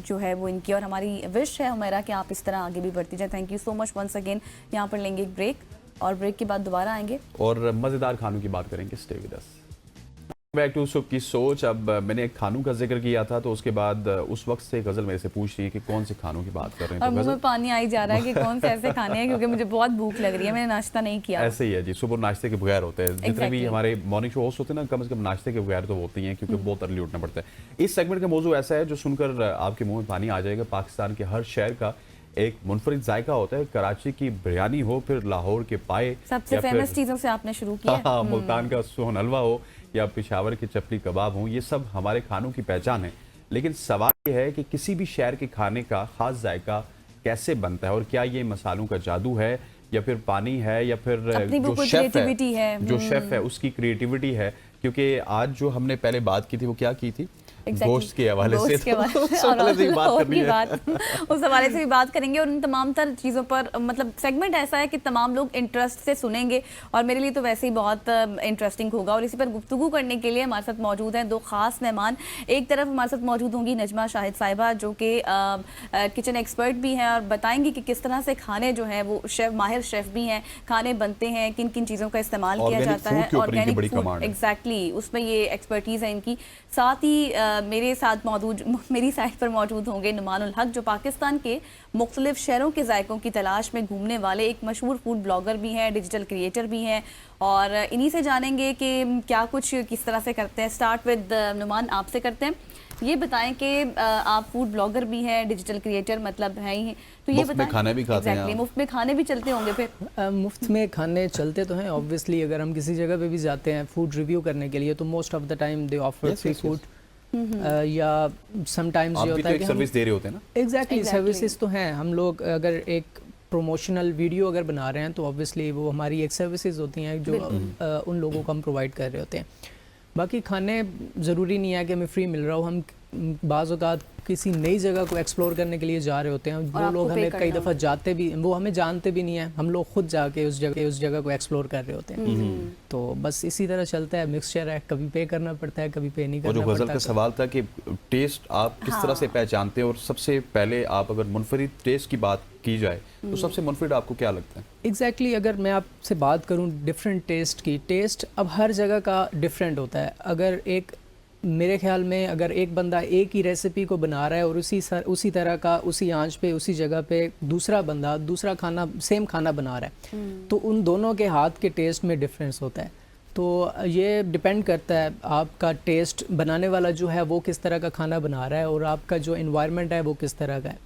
Speaker 2: جو ہے وہ ان کی، اور ہماری وش ہے عمیرہ کہ آپ اس طرح آگے بھی بڑھتی جائیں. Thank you so much once again. یہاں پر لیں گے ایک بریک اور بریک کے بعد دوبارہ آئیں گے
Speaker 1: اور مزیدار کھانوں کی بات کریں گے. Stay with us. Back to صبح کی سوچ. اب میں نے ایک کھانوں کا ذکر کیا تھا تو اس کے بعد اس وقت سے غزل میرے سے پوچھ رہی ہے کہ کون سے کھانوں کی بات کر رہے ہیں.
Speaker 2: اور منہ میں پانی آئی جا رہا ہے کہ کون سے ایسے کھانے ہیں، کیونکہ مجھے بہت بھوک لگ رہی ہے، میں نے ناشتہ نہیں کیا.
Speaker 1: ایسے ہی ہے جی، صبح ناشتے کے بغیر ہوتے ہیں جتنے بھی ہمارے مارننگ شو ہوسٹ ہوتے ہیں نا، کم از کم ناشتے کے بغیر تو ہوتی ہیں کیونکہ بہت ارلی اٹھنا پڑتا ہے. اس سیگمنٹ کا موضوع ایسا ہے جو سن کر آپ کے منہ میں پانی آ جائے گا. پاکستان کے ہر شہر کا ایک منفرد ذائقہ ہوتا ہے. کراچی کی بریانی ہو، پھر لاہور کے پائے،
Speaker 2: سب سے فیمس چیزوں سے آپ نے شروع کیا،
Speaker 1: ملتان کا سوہن حلوہ ہو یا پشاور کے چپلی کباب ہوں، یہ سب ہمارے کھانوں کی پہچان ہے. لیکن سوال یہ ہے کہ کسی بھی شہر کے کھانے کا خاص ذائقہ کیسے بنتا ہے، اور کیا یہ مسالوں کا جادو ہے یا پھر پانی ہے یا پھر جو شیف ہے اس کی کریٹیوٹی ہے. کیونکہ آج جو ہم نے پہلے بات کی تھی وہ کیا کی تھی، گوشت کے حوالے سے، اس حوالے
Speaker 2: سے بھی بات کریں گے اور ان تمام تر چیزوں پر. مطلب سیگمنٹ ایسا ہے کہ تمام لوگ انٹرسٹ سے سنیں گے اور میرے لیے تو ویسے ہی بہت انٹرسٹنگ ہوگا. اور اسی پر گفتگو کرنے کے لیے ہمارے ساتھ موجود ہیں دو خاص مہمان. ایک طرف ہمارے ساتھ موجود ہوں گی نجمہ شاہد صاحبہ جو کہ کچن ایکسپرٹ بھی ہیں اور بتائیں گی کہ کس طرح سے کھانے جو ہیں وہ شیف، ماہر شیف بھی ہیں، کھانے بنتے ہیں، کن کن چیزوں کا استعمال کیا جاتا ہے، آرگینک فوڈ، ایگزیکٹلی اس میں یہ ایکسپرٹیز ہے ان کی. ساتھ ہی میرے ساتھ میری سائٹ پر موجود ہوں گے نعمان الحق جو پاکستان کے مختلف شہروں کے ذائقوں کی تلاش میں گھومنے والے ایک مشہور فوڈ بلاگر بھی ہیں، ڈیجیٹل کریئٹر بھی ہیں، اور انہی سے جانیں گے کہ کیا کچھ کس طرح سے کرتے ہیں. سٹارٹ ود نعمان، آپ سے کرتے ہیں. یہ بتائیں کہ آپ فوڈ بلاگر بھی ہیں، ڈیجیٹل کریئٹر مطلب ہے ہی، تو یہ بتائیں
Speaker 1: کھانے بھی کھاتے ہیں،
Speaker 2: مفت میں کھانے بھی چلتے ہوں گے؟ پھر
Speaker 6: مفت میں کھانے چلتے تو ہیں obviously. اگر ہم کسی جگہ پہ بھی جاتے ہیں فوڈ ریویو کرنے کے لیے تو most of the time they offer free food, یا سم ٹائمز یہ ہوتا ہے کہ
Speaker 1: سروس دے رہے ہوتے ہیں نا.
Speaker 6: ایگزیکٹلی سروسز تو ہیں. ہم لوگ اگر ایک پروموشنل ویڈیو اگر بنا رہے ہیں تو obviously وہ ہماری ایک سروسز ہوتی ہیں جو ان لوگوں کو ہم پرووائڈ کر رہے ہوتے ہیں. باقی کھانے ضروری نہیں ہے کہ ہمیں فری مل رہا ہو. ہم بعض اوقات کسی نئی جگہ کو ایکسپلور کرنے کے لیے جا رہے ہوتے ہیں، وہ لوگ ہمیں کئی دفعہ جاتے بھی، وہ ہمیں جانتے بھی نہیں ہیں، ہم لوگ خود جا کے اس جگہ کو ایکسپلور کر رہے ہوتے ہیں. تو بس اسی طرح چلتا ہے، مکسچر ہے، کبھی پے کرنا پڑتا ہے، کبھی پے نہیں کرنا پڑتا.
Speaker 1: جو غزل کا سوال تھا کہ ٹیسٹ آپ کس طرح سے پہچانتے ہیں، اور سب سے پہلے آپ اگر منفرد ٹیسٹ کی بات کی جائے تو سب سے منفرد آپ کو کیا لگتا ہے؟
Speaker 6: ایگزیکٹلی اگر میں آپ سے بات کروں ڈفرینٹ ٹیسٹ کی، ٹیسٹ اب ہر جگہ کا ڈفرینٹ ہوتا ہے. اگر ایک میرے خیال میں اگر ایک بندہ ایک ہی ریسیپی کو بنا رہا ہے اور اسی طرح کا اسی آنچ پہ اسی جگہ پہ دوسرا بندہ دوسرا کھانا سیم کھانا بنا رہا ہے تو ان دونوں کے ہاتھ کے ٹیسٹ میں ڈفرینس ہوتا ہے. تو یہ ڈپینڈ کرتا ہے آپ کا ٹیسٹ، بنانے والا جو ہے وہ کس طرح کا کھانا بنا رہا ہے اور آپ کا جو انوائرمنٹ ہے وہ کس طرح کا ہے.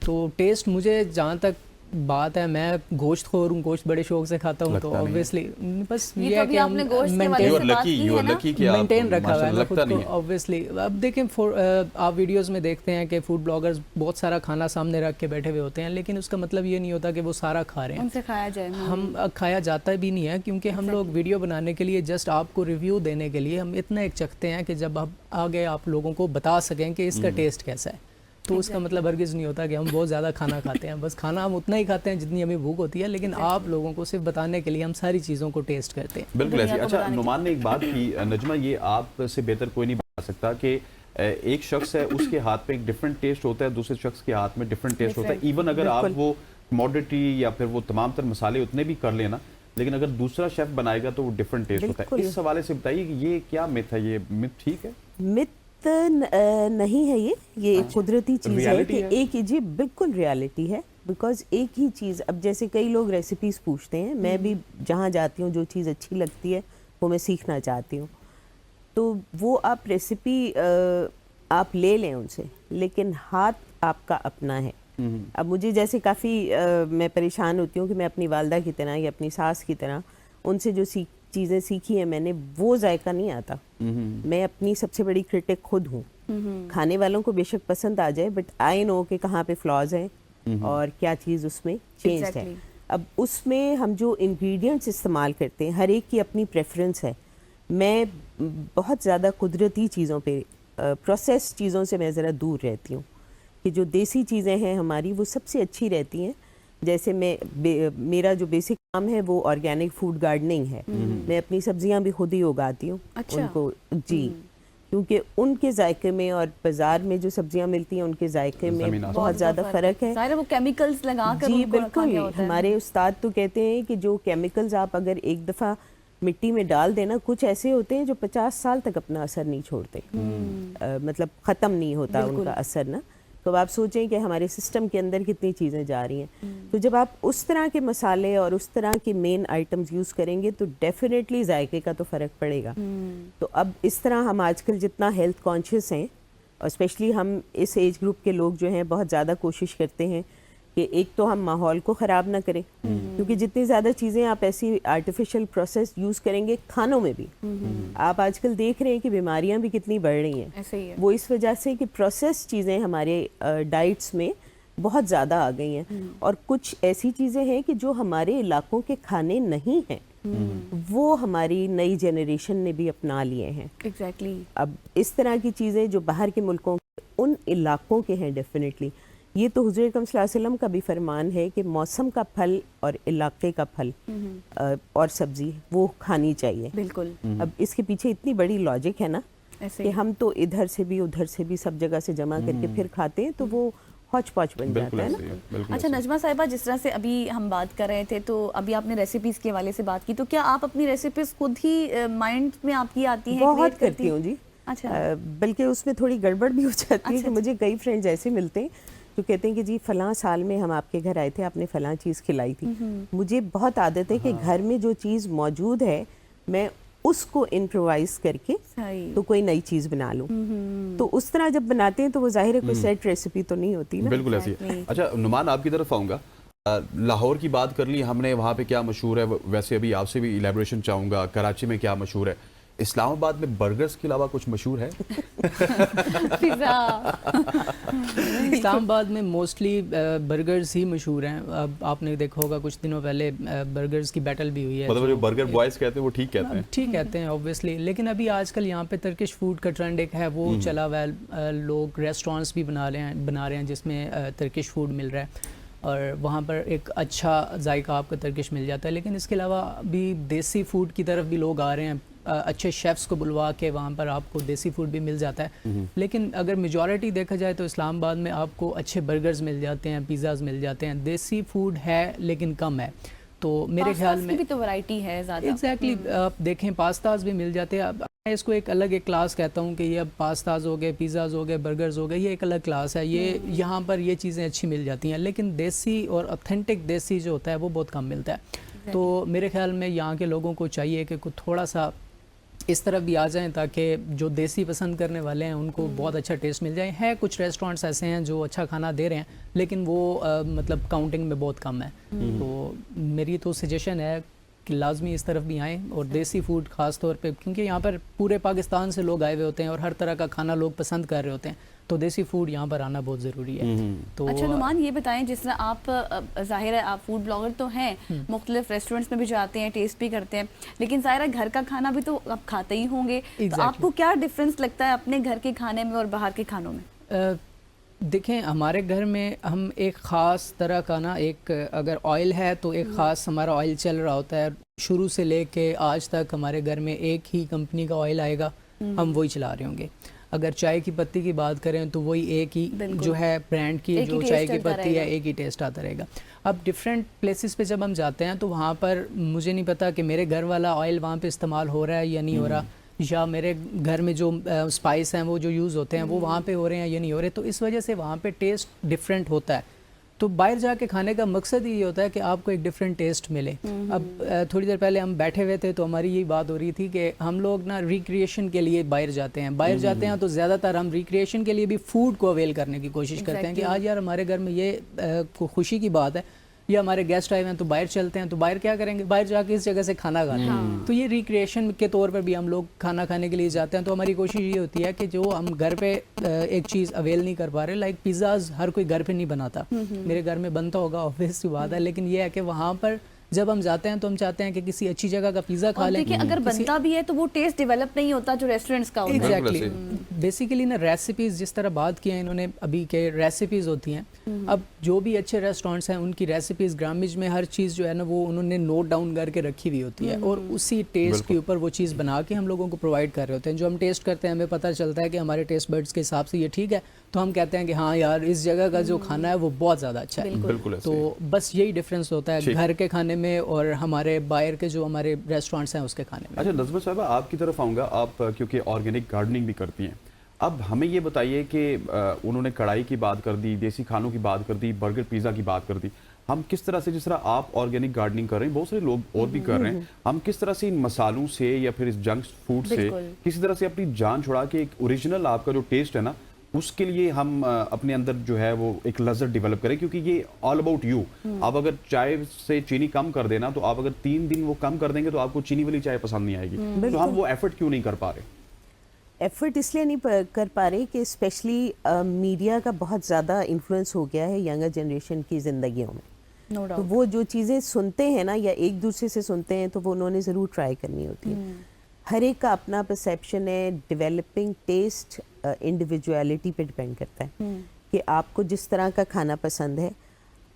Speaker 6: تو ٹیسٹ مجھے جہاں تک بات ہے، میں گوشت خور ہوں، گوشت بڑے شوق سے کھاتا ہوں، تو اوبویسلی بس یہ ہے کہ ہم مینٹین رکھا ہوا ہے نا خود کو. اوبویسلی اب دیکھیں آپ ویڈیوز میں دیکھتے ہیں کہ فوڈ بلاگرز بہت سارا کھانا سامنے رکھ کے بیٹھے ہوئے ہوتے ہیں، لیکن اس کا مطلب یہ نہیں ہوتا کہ وہ سارا کھا رہے ہیں.
Speaker 2: ان سے کھایا جائے،
Speaker 6: ہم کھایا جاتا بھی نہیں ہے، کیونکہ ہم لوگ ویڈیو بنانے کے لیے جسٹ آپ کو ریویو دینے کے لیے ہم اتنا ایک چکھتے ہیں کہ جب آپ آگے آپ لوگوں کو بتا سکیں کہ اس کا ٹیسٹ کیسا ہے. تو اس کا مطلب ہرگز نہیں ہوتا کہ ہم بہت زیادہ کھانا کھاتے ہیں. بس کھانا ہم اتنا ہی کھاتے ہیں جتنی ہمیں بھوک ہوتی ہے، لیکن آپ لوگوں کو صرف بتانے کے لیے ہم ساری چیزوں کو ٹیسٹ کرتے ہیں.
Speaker 1: بالکل ایسی. اچھا نعمان نے ایک بات کی، نجمہ یہ آپ سے بہتر کوئی نہیں بتا سکتا کہ ایک شخص ہے اس کے ہاتھ پہ ایک ڈفرینٹ ٹیسٹ ہوتا ہے، دوسرے شخص کے ہاتھ میں ڈفرینٹ ٹیسٹ ہوتا ہے. ایون اگر آپ وہ کموڈٹی یا پھر وہ تمام تر مسالے اتنے بھی کر لینا، لیکن اگر دوسرا شیف بنائے گا تو وہ ڈفرینٹ ٹیسٹ ہوتا ہے. اس حوالے سے بتائیے کہ یہ کیا مت ہے، یہ مت ٹھیک ہے؟
Speaker 7: مت نہیں ہے، یہ قدرتی چیز ہے کہ ایک ہی، جی بالکل ریالٹی ہے. بیکاز ایک ہی چیز، اب جیسے کئی لوگ ریسیپیز پوچھتے ہیں، میں بھی جہاں جاتی ہوں جو چیز اچھی لگتی ہے وہ میں سیکھنا چاہتی ہوں، تو وہ آپ ریسیپی آپ لے لیں ان سے، لیکن ہاتھ آپ کا اپنا ہے. اب مجھے جیسے کافی میں پریشان ہوتی ہوں کہ میں اپنی والدہ کی طرح یا اپنی ساس کی طرح ان سے جو چیزیں سیکھی ہیں میں نے، وہ ذائقہ نہیں آتا. میں اپنی سب سے بڑی کرٹک خود ہوں. کھانے والوں کو بے شک پسند آ جائے، بٹ آئی نو کہ کہاں پہ فلاز ہیں اور کیا چیز اس میں چینج ہے. اب اس میں ہم جو انگریڈینٹس استعمال کرتے ہیں ہر ایک کی اپنی پریفرنس ہے. میں بہت زیادہ قدرتی چیزوں پہ، پروسیس چیزوں سے میں ذرا دور رہتی ہوں، کہ جو دیسی چیزیں ہیں ہماری وہ سب سے اچھی رہتی ہیں. جیسے میرا جو بیسک کام ہے وہ آرگینک فوڈ گارڈننگ ہے. میں اپنی سبزیاں بھی خود ہی اگاتی ہوں ان کو، جی، کیونکہ ان کے ذائقے میں اور بازار میں جو سبزیاں ملتی ہیں ان کے ذائقے میں بہت زیادہ فرق ہے.
Speaker 2: وہ کیمیکلز لگا کر
Speaker 7: جی بالکل. ہمارے استاد تو کہتے ہیں کہ جو کیمیکلز آپ اگر ایک دفعہ مٹی میں ڈال دینا، کچھ ایسے ہوتے ہیں جو 50 سال تک اپنا اثر نہیں چھوڑتے، مطلب ختم نہیں ہوتا ان کا اثر نا. تو آپ سوچیں کہ ہمارے سسٹم کے اندر کتنی چیزیں جا رہی ہیں. تو جب آپ اس طرح کے مسالے اور اس طرح کے مین آئٹمز یوز کریں گے تو ڈیفینیٹلی ذائقے کا تو فرق پڑے گا. تو اب اس طرح ہم آج کل جتنا ہیلتھ کانشیس ہیں، اور اسپیشلی ہم اس ایج گروپ کے لوگ جو ہیں بہت زیادہ کوشش کرتے ہیں کہ ایک تو ہم ماحول کو خراب نہ کریں، کیونکہ جتنی زیادہ چیزیں آپ ایسی آرٹیفیشل پروسیس یوز کریں گے کھانوں میں بھی، آپ آج کل دیکھ رہے ہیں کہ بیماریاں بھی کتنی بڑھ رہی ہیں. وہ اس وجہ سے کہ پروسیس چیزیں ہمارے ڈائٹس میں بہت زیادہ آ گئی ہیں. اور کچھ ایسی چیزیں ہیں کہ جو ہمارے علاقوں کے کھانے نہیں ہیں، وہ ہماری نئی جنریشن نے بھی اپنا لیے ہیں.
Speaker 2: ایگزیکٹلی.
Speaker 7: اب اس طرح کی چیزیں جو باہر کے ملکوں ان علاقوں کے ہیں ڈیفینیٹلی. یہ تو حضور اکرم صلی اللہ علیہ وسلم کا بھی فرمان ہے کہ موسم کا پھل اور علاقے کا پھل اور سبزی وہ کھانی چاہیے.
Speaker 2: بالکل.
Speaker 7: اب اس کے پیچھے اتنی بڑی لاجک ہے نا کہ ہم تو ادھر سے بھی ادھر سے بھی سب جگہ سے جمع کر کے پھر کھاتے ہیں، تو وہ ہوچ پوچ بن جاتا ہے نا.
Speaker 2: اچھا نجمہ صاحبہ، جس طرح سے ابھی ہم بات کر رہے تھے، تو ابھی آپ نے ریسیپیز کے حوالے سے بات کی، تو کیا آپ اپنی ریسیپیز خود ہی مائنڈ میں آپ کی آتی ہیں؟
Speaker 7: بہت کرتی ہوں جی.
Speaker 2: اچھا.
Speaker 7: بلکہ اس میں تھوڑی گڑبڑ بھی ہو جاتی ہے کہ مجھے کئی فرینڈز ایسے ملتے ہیں جو کہتے ہیں کہ جی فلاں سال میں ہم آپ کے گھر آئے تھے، آپ نے فلاں چیز کھلائی تھی. مجھے بہت عادت ہے کہ گھر میں جو چیز موجود ہے میں اس کو امپرووائز کر کے تو کوئی نئی چیز بنا لوں. تو اس طرح جب بناتے ہیں تو وہ ظاہر ہے کوئی سیٹ ریسیپی تو نہیں ہوتی نا.
Speaker 1: بالکل ایسی ہے. اچھا نعمان، آپ کی طرف آؤں گا. لاہور کی بات کر لی ہم نے، وہاں پہ کیا مشہور ہے، ویسے ابھی آپ سے بھی ایلیبریشن چاہوں گا. کراچی میں کیا مشہور ہے؟ اسلام آباد میں برگرز کے علاوہ کچھ مشہور ہے؟
Speaker 6: اسلام آباد میں موسٹلی برگرز ہی مشہور ہیں. اب آپ نے دیکھا ہوگا کچھ دنوں پہلے برگرز کی بیٹل بھی ہوئی ہے.
Speaker 1: مطلب جو برگر بوائز کہتے ہیں وہ ٹھیک کہتے ہیں؟
Speaker 6: ٹھیک کہتے ہیں اوبویسلی. لیکن ابھی آج کل یہاں پہ ترکش فوڈ کا ٹرینڈ ایک ہے، وہ چلا ہوا ہے. لوگ ریسٹورانٹس بھی بنا رہے ہیں جس میں ترکش فوڈ مل رہا ہے، اور وہاں پر ایک اچھا ذائقہ آپ کو ترکش مل جاتا ہے. لیکن اس کے علاوہ بھی دیسی فوڈ کی طرف بھی لوگ آ رہے ہیں. اچھے شیفس کو بلوا کے وہاں پر آپ کو دیسی فوڈ بھی مل جاتا ہے. لیکن اگر میجورٹی دیکھا جائے تو اسلام آباد میں آپ کو اچھے برگرز مل جاتے ہیں, پیزاز مل جاتے ہیں. دیسی فوڈ ہے لیکن کم ہے. تو میرے خیال میں
Speaker 2: بھی تو ورائٹی ہے زیادہ.
Speaker 6: ایگزیکٹلی آپ دیکھیں پاستاز بھی مل جاتے ہیں. اب میں اس کو ایک الگ ایک کلاس کہتا ہوں کہ یہ اب پاستاز ہو گئے, پیزاز ہو گئے, برگرز ہو گئے, یہ ایک الگ کلاس ہے. یہ یہاں پر یہ چیزیں اچھی مل جاتی ہیں, لیکن دیسی اور اوتھینٹک دیسی جو ہوتا ہے وہ بہت کم ملتا ہے. تو میرے خیال میں یہاں کے لوگوں کو چاہیے کہ کچھ تھوڑا سا اس طرف بھی آ جائیں تاکہ جو دیسی پسند کرنے والے ہیں ان کو بہت اچھا ٹیسٹ مل جائے. ہے کچھ ریسٹورینٹس ایسے ہیں جو اچھا کھانا دے رہے ہیں لیکن وہ مطلب کاؤنٹنگ میں بہت کم ہے. تو میری تو سجیشن ہے کہ لازمی اس طرف بھی آئیں اور دیسی فوڈ خاص طور پہ, کیونکہ یہاں پر پورے پاکستان سے لوگ آئے ہوئے ہوتے ہیں اور ہر طرح کا کھانا لوگ پسند کر رہے ہوتے ہیں, تو دیسی فوڈ یہاں پر آنا بہت ضروری ہے. تو
Speaker 2: اچھا نعمان یہ بتائیں, جس طرح آپ ظاہر ہے آپ فوڈ بلاگر تو ہیں, مختلف ریسٹورینٹس میں بھی جاتے ہیں, ٹیسٹ بھی کرتے ہیں, لیکن ظاہر ہے گھر کا کھانا بھی تو آپ کھاتے ہی ہوں گے. تو آپ کو کیا ڈفرینس لگتا ہے اپنے گھر کے کھانے میں اور باہر کے کھانوں میں؟
Speaker 6: دیکھیں ہمارے گھر میں ہم ایک خاص طرح کا نا, ایک اگر آئل ہے تو ایک خاص ہمارا آئل چل رہا ہوتا ہے. شروع سے لے کے آج تک ہمارے گھر میں ایک ہی کمپنی کا آئل آئے گا, ہم وہی چلا رہے ہوں گے. اگر چائے کی پتی کی بات کریں تو وہی ایک ہی جو ہے برانڈ کی جو چائے کی پتی ہے, ایک ہی ٹیسٹ آتا رہے گا. اب ڈفرینٹ پلیسز پہ جب ہم جاتے ہیں تو وہاں پر مجھے نہیں پتا کہ میرے گھر والا آئل وہاں پہ استعمال ہو رہا ہے یا نہیں ہو رہا, یا میرے گھر میں جو اسپائس ہیں وہ جو یوز ہوتے ہیں وہ وہاں پہ ہو رہے ہیں یا نہیں ہو رہے. تو اس وجہ سے وہاں پہ ٹیسٹ ڈفرینٹ ہوتا ہے. تو باہر جا کے کھانے کا مقصد یہ ہوتا ہے کہ آپ کو ایک ڈفرینٹ ٹیسٹ ملے. اب تھوڑی دیر پہلے ہم بیٹھے ہوئے تھے تو ہماری یہی بات ہو رہی تھی کہ ہم لوگ نا ریکریشن کے لیے باہر جاتے ہیں تو زیادہ تر ہم ریکریشن کے لیے بھی فوڈ کو اویل کرنے کی کوشش کرتے ہیں کہ آج یار ہمارے گھر میں یہ خوشی کی بات ہے یا ہمارے گیسٹ آئے ہیں تو باہر چلتے ہیں, تو باہر کیا کریں گے, باہر جا کے اس جگہ سے کھانا کھاتے ہیں. تو یہ ریکریشن کے طور پر بھی ہم لوگ کھانا کھانے کے لیے جاتے ہیں. تو ہماری کوشش یہ ہوتی ہے کہ جو ہم گھر پہ ایک چیز اویل نہیں کر پا رہے, لائک پیزاز ہر کوئی گھر پہ نہیں بناتا, میرے گھر میں بنتا ہوگا obvious سی بات ہے, لیکن یہ ہے کہ وہاں پر جب ہم جاتے ہیں تو ہم چاہتے ہیں کہ کسی اچھی جگہ کا پیزا کھا لیں.
Speaker 2: دیکھیں اگر بنتا بھی ہے تو وہ ٹیسٹ ڈیولپ نہیں ہوتا جو ریسٹورینٹس کا ہوتا ہے.
Speaker 6: ایگزیکٹلی, بیسیکلی نا ریسیپیز جس طرح بات کی ہیں انہوں نے ابھی کہ ریسیپیز ہوتی ہیں, اب جو بھی اچھے ریسٹورینٹس ہیں ان کی ریسیپیز گرامج میں ہر چیز جو ہے نا وہ انہوں نے نوٹ ڈاؤن کر کے رکھی ہوئی ہوتی ہے اور اسی ٹیسٹ کے اوپر وہ چیز بنا کے ہم لوگوں کو پرووائڈ کر رہے ہوتے ہیں. جو ہم ٹیسٹ کرتے ہیں ہمیں پتہ چلتا ہے کہ ہمارے ٹیسٹ برڈس کے حساب سے یہ ٹھیک ہے, تو ہم کہتے ہیں کہ ہاں یار اس جگہ کا جو کھانا ہے وہ بہت زیادہ اچھا ہے. تو بس یہی ڈفرینس ہوتا ہے گھر کے کھانے میں اور ہمارے باہر کے جو ہمارے ریسٹورینٹس ہیں اس کے کھانے میں.
Speaker 1: اچھا نظمہ صاحبہ آپ کی طرف آؤں گا, آپ کیونکہ آرگینک گارڈننگ بھی کرتی ہیں, اب ہمیں یہ بتائیے کہ انہوں نے کڑھائی کی بات کر دی, دیسی کھانوں کی بات کر دی, برگر پیزا کی بات کر دی, ہم کس طرح سے, جس طرح آپ آرگینک گارڈننگ کر رہے ہیں, بہت سارے لوگ اور بھی کر رہے ہیں, ہم کس طرح سے ان مسالوں سے یا پھر اس جنک فوڈ سے کسی طرح سے اپنی جان چھڑا کے ایک اوریجنل آپ کا جو ٹیسٹ ہے نا اس کے لیے ہم اپنے اندر جو ہے وہ ایک لذت ڈیولپ کریں, کیونکہ یہ آل اباؤٹ یو. آپ اگر چائے سے چینی کم کر دینا تو آپ اگر 3 دن وہ کم کر دیں گے تو آپ کو چینی والی چائے پسند نہیں آئے گی. تو ہم وہ ایفرٹ کیوں نہیں کر پا رہے؟
Speaker 7: ایفرٹ اس لیے نہیں کر پا رہے کہ اسپیشلی میڈیا کا بہت زیادہ انفلوئنس ہو گیا ہے ینگر جنریشن کی زندگیوں میں. تو وہ جو چیزیں سنتے ہیں نا یا ایک دوسرے سے سنتے ہیں تو وہ انہوں نے ضرور ٹرائی کرنی ہوتی ہے. ہر ایک کا اپنا پرسیپشن ہے. ڈیولپنگ ٹیسٹ انڈیویجویلٹی پہ ڈپینڈ کرتا ہے کہ آپ کو جس طرح کا کھانا پسند ہے.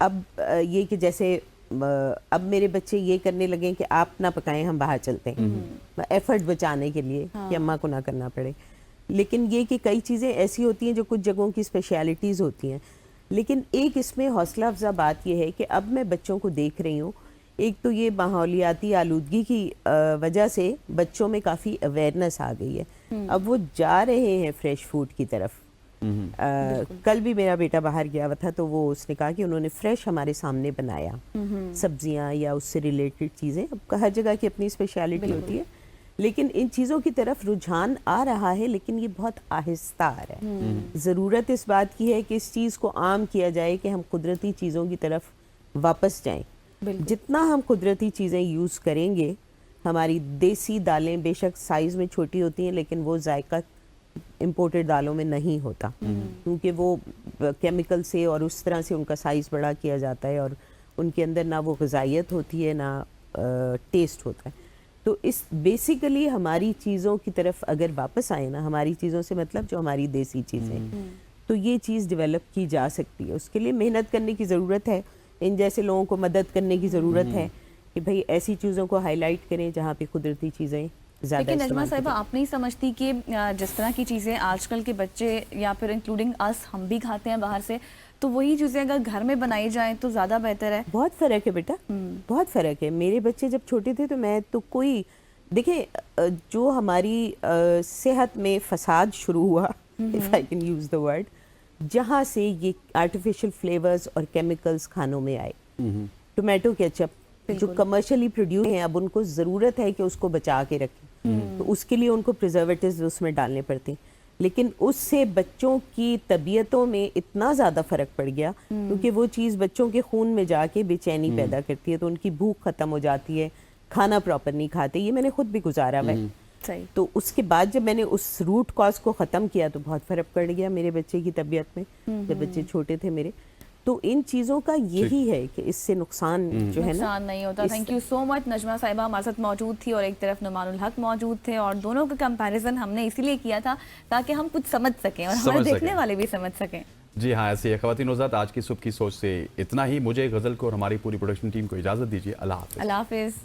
Speaker 7: اب یہ کہ جیسے اب میرے بچے یہ کرنے لگے کہ آپ نہ پکائیں, ہم باہر چلتے ہیں ایفرٹ بچانے کے لیے کہ اماں کو نہ کرنا پڑے. لیکن یہ کہ کئی چیزیں ایسی ہوتی ہیں جو کچھ جگہوں کی اسپیشلٹیز ہوتی ہیں. لیکن ایک اس میں حوصلہ افزا بات یہ ہے کہ اب میں بچوں کو دیکھ رہی ہوں, ایک تو یہ ماحولیاتی آلودگی کی وجہ سے بچوں میں کافی اویئرنیس آ گئی ہے. اب وہ جا رہے ہیں فریش فوڈ کی طرف. کل بھی میرا بیٹا باہر گیا ہوا تھا تو وہ اس نے کہا کہ انہوں نے فریش ہمارے سامنے بنایا سبزیاں یا اس سے ریلیٹڈ چیزیں. اب ہر جگہ کی اپنی اسپیشلٹی ہوتی ہے, لیکن ان چیزوں کی طرف رجحان آ رہا ہے, لیکن یہ بہت آہستہ آ رہا ہے. ضرورت اس بات کی ہے کہ اس چیز کو عام کیا جائے کہ ہم قدرتی چیزوں کی طرف واپس جائیں. جتنا ہم قدرتی چیزیں یوز کریں گے, ہماری دیسی دالیں بے شک سائز میں چھوٹی ہوتی ہیں لیکن وہ ذائقہ امپورٹڈ دالوں میں نہیں ہوتا, کیونکہ وہ کیمیکل سے اور اس طرح سے ان کا سائز بڑا کیا جاتا ہے اور ان کے اندر نہ وہ غذائیت ہوتی ہے نہ ٹیسٹ ہوتا ہے. تو اس بیسیکلی ہماری چیزوں کی طرف اگر واپس آئے نا, ہماری چیزوں سے مطلب جو ہماری دیسی چیزیں, تو یہ چیز ڈیولپ کی جا سکتی ہے. اس کے لیے محنت کرنے کی ضرورت ہے, ان جیسے لوگوں کو مدد کرنے کی ضرورت ہے کہ بھئی ایسی چیزوں کو ہائی لائٹ کریں جہاں پہ قدرتی چیزیں زیادہ
Speaker 2: لیکن نجمہ
Speaker 7: استعمال
Speaker 2: صاحبہ
Speaker 7: کرتے
Speaker 2: آپ نہیں سمجھتی کہ جس طرح کی چیزیں آج کل کے بچے یا پھر انکلوڈنگ اس ہم بھی کھاتے ہیں باہر سے، تو وہی چیزیں اگر گھر میں بنائی جائیں تو زیادہ بہتر ہے؟
Speaker 7: بہت فرق ہے بیٹا، بہت فرق ہے. میرے بچے جب چھوٹے تھے تو میں تو کوئی دیکھیں جو ہماری صحت میں فساد شروع ہوا if I can use the word، جہاں سے یہ آرٹیفیشل فلیورز اور کیمیکلز کھانوں میں آئے. ٹومیٹو کیچپ جو کمرشلی پروڈیوس ہیں، اب ان کو ضرورت ہے کہ اس کو بچا کے رکھیں، تو اس کے لیے ان کو پریزرویٹیوز اس میں ڈالنے پڑتے ہیں. لیکن اس سے بچوں کی طبیعتوں میں اتنا زیادہ فرق پڑ گیا کیونکہ وہ چیز بچوں کے خون میں جا کے بے چینی پیدا کرتی ہے، تو ان کی بھوک ختم ہو جاتی ہے، کھانا پراپر نہیں کھاتے. یہ میں نے خود بھی گزارا ہے. تو اس کے بعد جب میں نے اس روٹ کاز کو ختم کیا تو بہت فرق پڑ گیا میرے بچے کی طبیعت میں، جب بچے چھوٹے تھے میرے. تو ان چیزوں کا یہی ہے کہ اس سے نقصان جو ہے نا
Speaker 2: نقصان نہیں ہوتا. تھینک یو سو مچ. نجمہ صاحبہ ہمارے ساتھ موجود تھی اور ایک طرف نعمان الحق موجود تھے، اور دونوں کا کمپیریزن ہم نے اسی لیے کیا تھا تاکہ ہم کچھ سمجھ سکیں اور ہمارے دیکھنے والے بھی سمجھ سکیں.
Speaker 1: جی ہاں، ایسے ہی خواتین حضرات، آج کی صبح کی سوچ سے اتنا ہی. مجھے غزل کو اور ہماری پوری پروڈکشن ٹیم کو اجازت دیجیے. اللہ حافظ.
Speaker 2: اللہ حافظ.